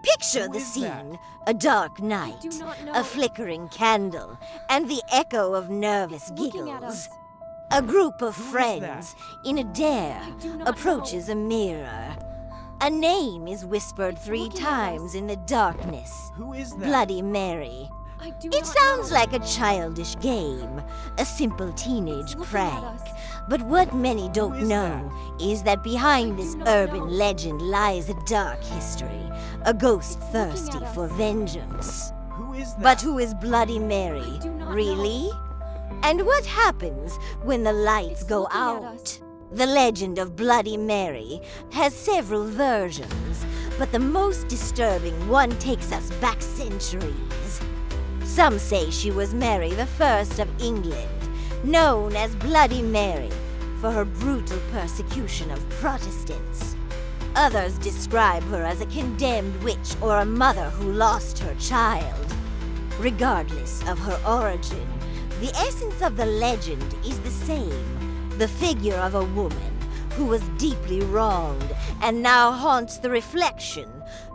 Picture Who the is that? scene, a dark night, do not know. a flickering candle, and the echo of nervous Looking at giggles. us. A group of Who is friends, in a dare, I do not approaches a mirror. A name is whispered It's 3 looking at times us. in the darkness. Who is that? Bloody Mary. I do It not sounds know. like a childish game, a simple teenage It's looking prank. at us. But what many don't is know is that behind I this do not urban know. legend lies a dark history, a ghost It's looking thirsty at us. for vengeance. Who is that? But who is Bloody Mary? I do not Really? And what happens when the lights It's go looking at out? us. The legend of Bloody Mary has several versions, but the most disturbing one takes us back centuries. Some say she was Mary I of England, known as Bloody Mary for her brutal persecution of Protestants. Others describe her as a condemned witch or a mother who lost her child. Regardless of her origin, the essence of the legend is the same. The figure of a woman who was deeply wronged and now haunts the reflection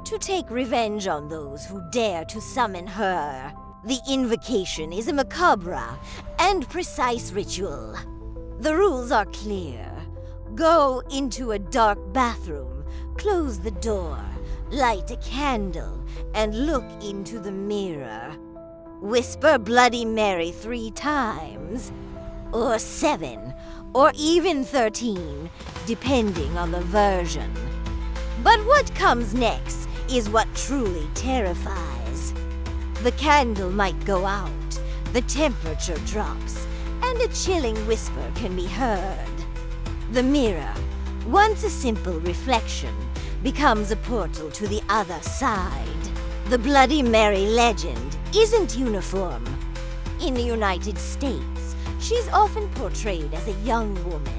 to take revenge on those who dare to summon her. The invocation is a macabre and precise ritual. The rules are clear. Go into a dark bathroom, close the door, light a candle, and look into the mirror. Whisper Bloody Mary 3 times, or 7, or even 13, depending on the version. But what comes next is what truly terrifies. The candle might go out, the temperature drops, and a chilling whisper can be heard. The mirror, once a simple reflection, becomes a portal to the other side. The Bloody Mary legend isn't uniform. In the United States, she's often portrayed as a young woman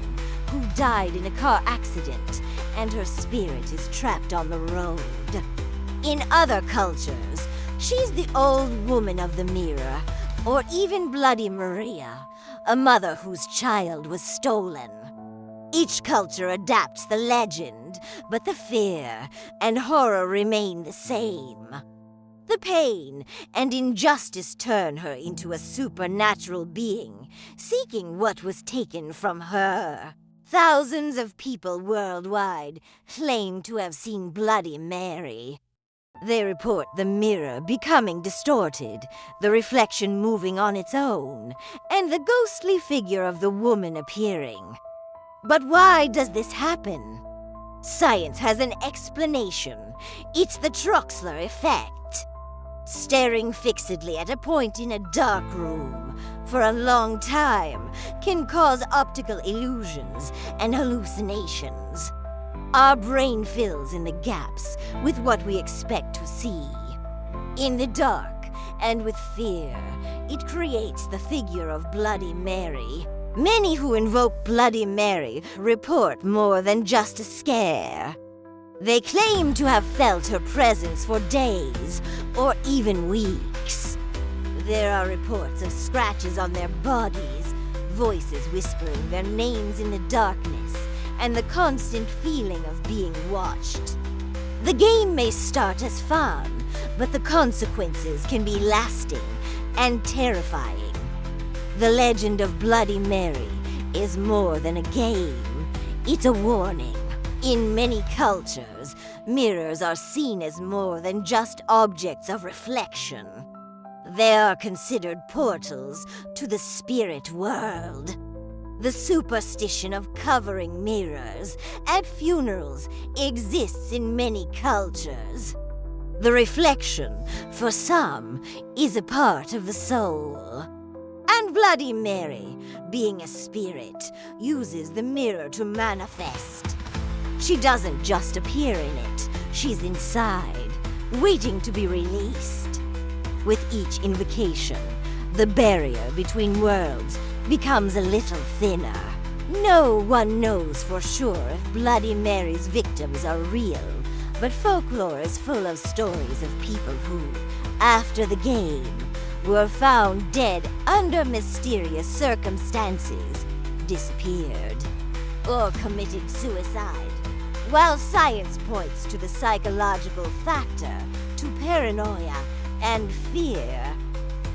who died in a car accident and her spirit is trapped on the road. In other cultures, she's the old woman of the mirror, or even Bloody Maria, a mother whose child was stolen. Each culture adapts the legend, but the fear and horror remain the same. The pain and injustice turn her into a supernatural being, seeking what was taken from her. Thousands of people worldwide claim to have seen Bloody Mary. They report the mirror becoming distorted, the reflection moving on its own, and the ghostly figure of the woman appearing. But why does this happen? Science has an explanation. It's the Troxler effect. Staring fixedly at a point in a dark room for a long time can cause optical illusions and hallucinations. Our brain fills in the gaps with what we expect to see. In the dark and with fear, it creates the figure of Bloody Mary. Many who invoke Bloody Mary report more than just a scare. They claim to have felt her presence for days or even weeks. There are reports of scratches on their bodies, voices whispering their names in the darkness, and the constant feeling of being watched. The game may start as fun, but the consequences can be lasting and terrifying. The legend of Bloody Mary is more than a game. It's a warning. In many cultures, mirrors are seen as more than just objects of reflection. They are considered portals to the spirit world. The superstition of covering mirrors at funerals exists in many cultures. The reflection, for some, is a part of the soul. And Bloody Mary, being a spirit, uses the mirror to manifest. She doesn't just appear in it, she's inside, waiting to be released. With each invocation, the barrier between worlds becomes a little thinner. No one knows for sure if Bloody Mary's victims are real, but folklore is full of stories of people who, after the game, were found dead under mysterious circumstances, disappeared, or committed suicide. While science points to the psychological factor, to paranoia and fear,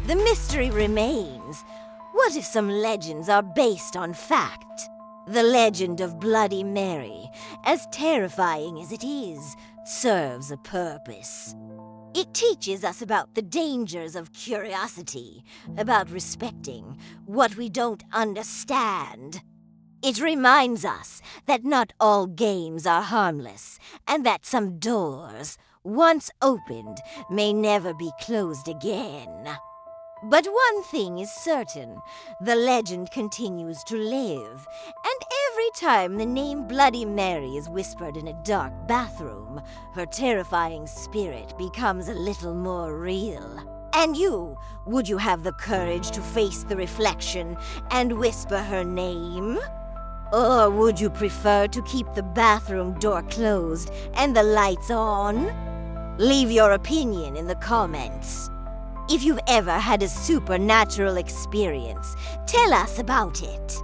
the mystery remains. What if some legends are based on fact? The legend of Bloody Mary, as terrifying as it is, serves a purpose. It teaches us about the dangers of curiosity, about respecting what we don't understand. It reminds us that not all games are harmless, and that some doors, once opened, may never be closed again. But one thing is certain, the legend continues to live, and every time the name Bloody Mary is whispered in a dark bathroom, her terrifying spirit becomes a little more real. And you, would you have the courage to face the reflection and whisper her name? Or would you prefer to keep the bathroom door closed and the lights on? Leave your opinion in the comments. If you've ever had a supernatural experience, tell us about it.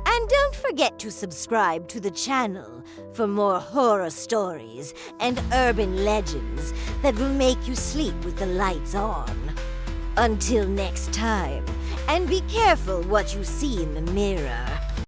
And don't forget to subscribe to the channel for more horror stories and urban legends that will make you sleep with the lights on. Until next time, and be careful what you see in the mirror.